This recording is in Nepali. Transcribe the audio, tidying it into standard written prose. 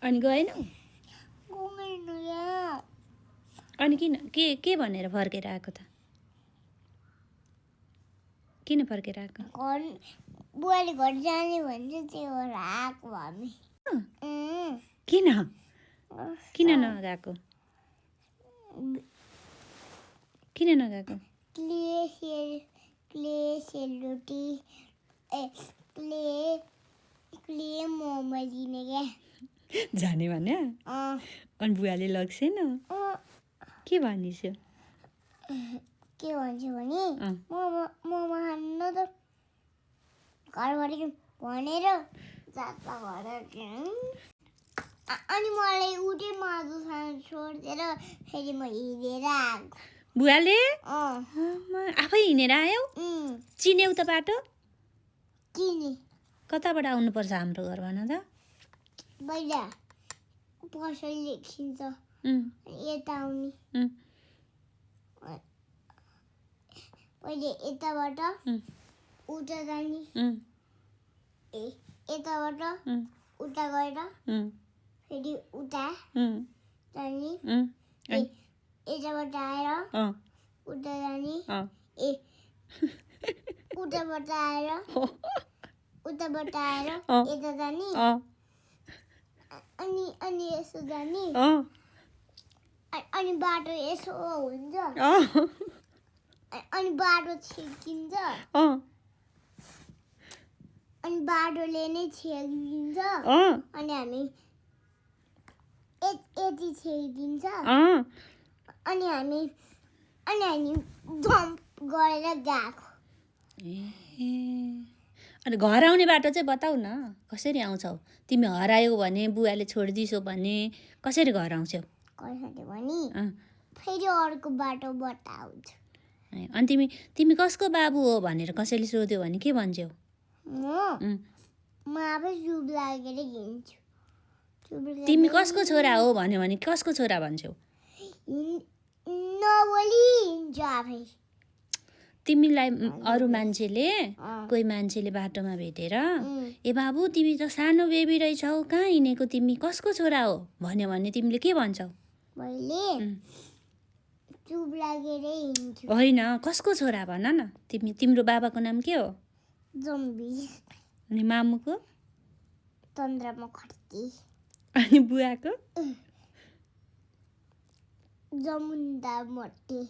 अनि गएनौ? गएन यहाँ। अनि किन के भनेर फर्केर आएको त? किन फर्केर आएको? घर बुवाले घर जाने भन्छ त्यही भएर आएको हामी। किन किन नगएको? किन नगएको? क्ले सेलरोटी क्ले मोमो दिने क्या। जाने भन्यो? अनि बुवाले लग्छेन? के भनिस्? के भन्छ भने मोमो खानु त घरबाट भनेर जाता घर। अनि मलाई उठे माधुसँग छोडेर फेरि म हिँडेर आएको। बुवाले आफै हिँडेर आयौ? चिन्यौ त बाटो? चिने। कताबाट आउनुपर्छ हाम्रो घर भन त? पहिला पसल लेखिन्छ यता आउने। पहिले यताबाट उता जाने। यताबाट उता गएर फेरि उता जाने। यताबाट आएर उता जाने। उताबाट आएर यता जाने। अनि यसो जाने। अनि बाटो यसो हुन्छ। अनि बाटो छेकिन्छ। अनि बाटोले नै छेकिदिन्छ। अनि हामी यति छेकिदिन्छ। अनि हामी जम्प गरेर गएको। अनि घर आउने बाटो चाहिँ बताउ न, कसरी आउँछौ? तिमी हरायौ भने, बुवाले छोडिदिसो भने कसरी घर आउँछौ? कसरी भने फेरि अर्को बाटो बताउँछु। अनि तिमी कसको बाबु हो भनेर कसैले सोध्यो भने के भन्छौ? म आफै चुप लागेर हिँड्छु। तिमी कसको छोरा हो भन्यो भने कसको छोरा भन्छौ? नबोली हिँड्छु आफै। तिमीलाई अरू मान्छेले, कोही मान्छेले बाटोमा भेटेर ए बाबु तिमी त सानो बेबी रहेछौ, कहाँ हिँडेको तिमी, कसको छोरा हो भन्यो भने तिमीले के भन्छौ? मैले चुप लागेर हिँड्छु। होइन, कसको छोरा भन न। तिम्रो बाबाको नाम के हो? जम्बी। अनि मामुको? चन्द्रमा खड्की। अनि बुवाको? जमुन्दा मोटे।